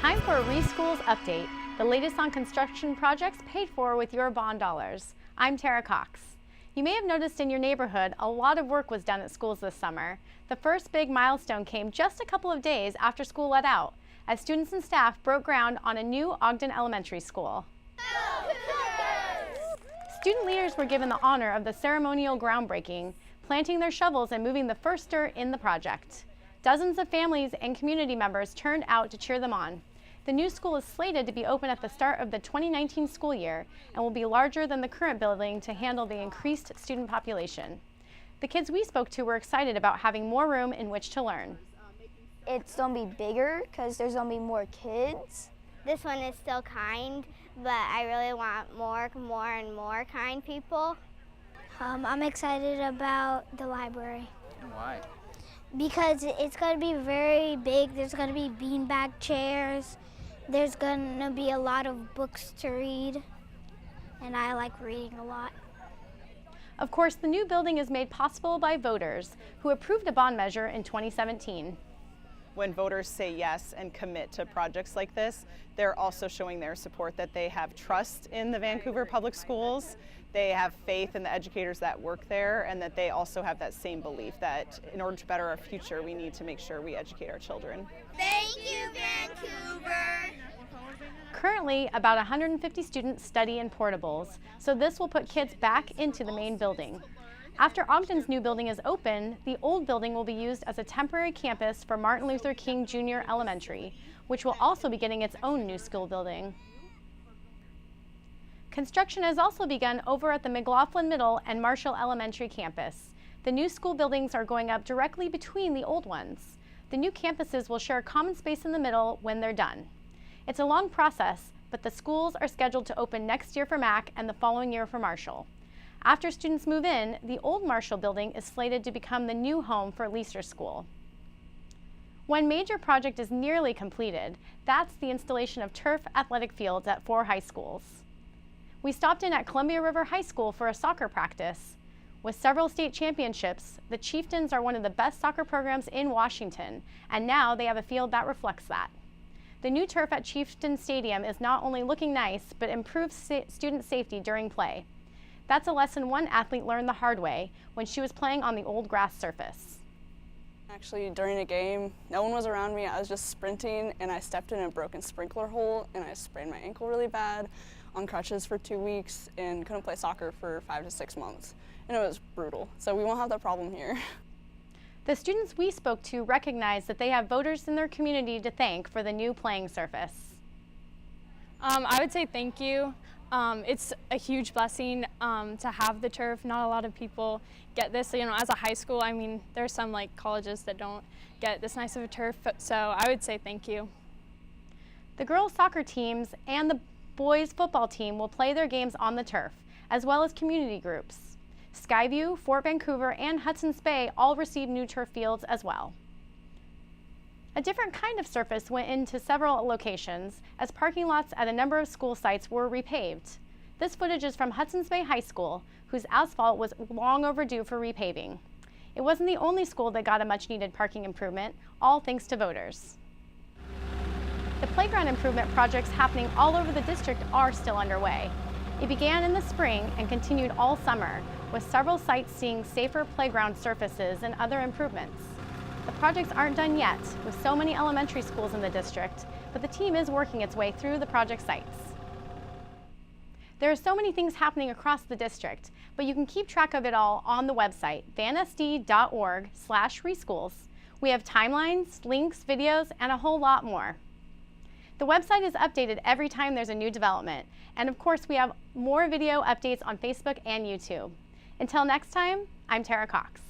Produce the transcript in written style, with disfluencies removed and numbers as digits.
Time for a Reschools update, the latest on construction projects paid for with your bond dollars. I'm Tara Cox. You may have noticed in your neighborhood a lot of work was done at schools this summer. The first big milestone came just a couple of days after school let out, as students and staff broke ground on a new Ogden Elementary School. Student leaders were given the honor of the ceremonial groundbreaking, planting their shovels and moving the first dirt in the project. Dozens of families and community members turned out to cheer them on. The new school is slated to be open at the start of the 2019 school year and will be larger than the current building to handle the increased student population. The kids we spoke to were excited about having more room in which to learn. It's going to be bigger because there's going to be more kids. This one is still kind, but I really want more and more kind people. I'm excited about the library. And why? Because it's going to be very big. There's going to be beanbag chairs. There's going to be a lot of books to read, and I like reading a lot. Of course, the new building is made possible by voters who approved a bond measure in 2017. When voters say yes and commit to projects like this, they're also showing their support, that they have trust in the Vancouver Public Schools, they have faith in the educators that work there, and that they also have that same belief that in order to better our future, we need to make sure we educate our children. Thank you, Vancouver! Currently, about 150 students study in portables, so this will put kids back into the main building. After Ogden's new building is open, the old building will be used as a temporary campus for Martin Luther King Jr. Elementary, which will also be getting its own new school building. Construction has also begun over at the McLaughlin Middle and Marshall Elementary campus. The new school buildings are going up directly between the old ones. The new campuses will share common space in the middle when they're done. It's a long process, but the schools are scheduled to open next year for Mac and the following year for Marshall. After students move in, the old Marshall building is slated to become the new home for Leaser School. One major project is nearly completed. That's the installation of turf athletic fields at 4 high schools. We stopped in at Columbia River High School for a soccer practice. With several state championships, the Chieftains are one of the best soccer programs in Washington, and now they have a field that reflects that. The new turf at Chieftain Stadium is not only looking nice, but improves student safety during play. That's a lesson one athlete learned the hard way when she was playing on the old grass surface. Actually, during a game, no one was around me. I was just sprinting and I stepped in a broken sprinkler hole and I sprained my ankle really bad, on crutches for 2 weeks, and couldn't play soccer for 5 to 6 months. And it was brutal. So we won't have that problem here. The students we spoke to recognize that they have voters in their community to thank for the new playing surface. I would say thank you. It's a huge blessing to have the turf. Not a lot of people get this. You know, as a high school, I mean, there's some like colleges that don't get this nice of a turf. So I would say thank you. The girls' soccer teams and the boys' football team will play their games on the turf, as well as community groups. Skyview, Fort Vancouver, and Hudson's Bay all received new turf fields as well. A different kind of surface went into several locations as parking lots at a number of school sites were repaved. This footage is from Hudson's Bay High School, whose asphalt was long overdue for repaving. It wasn't the only school that got a much-needed parking improvement, all thanks to voters. The playground improvement projects happening all over the district are still underway. It began in the spring and continued all summer, with several sites seeing safer playground surfaces and other improvements. The projects aren't done yet, with so many elementary schools in the district, but the team is working its way through the project sites. There are so many things happening across the district, but you can keep track of it all on the website, vansd.org/reschools. We have timelines, links, videos, and a whole lot more. The website is updated every time there's a new development, and of course we have more video updates on Facebook and YouTube. Until next time, I'm Tara Cox.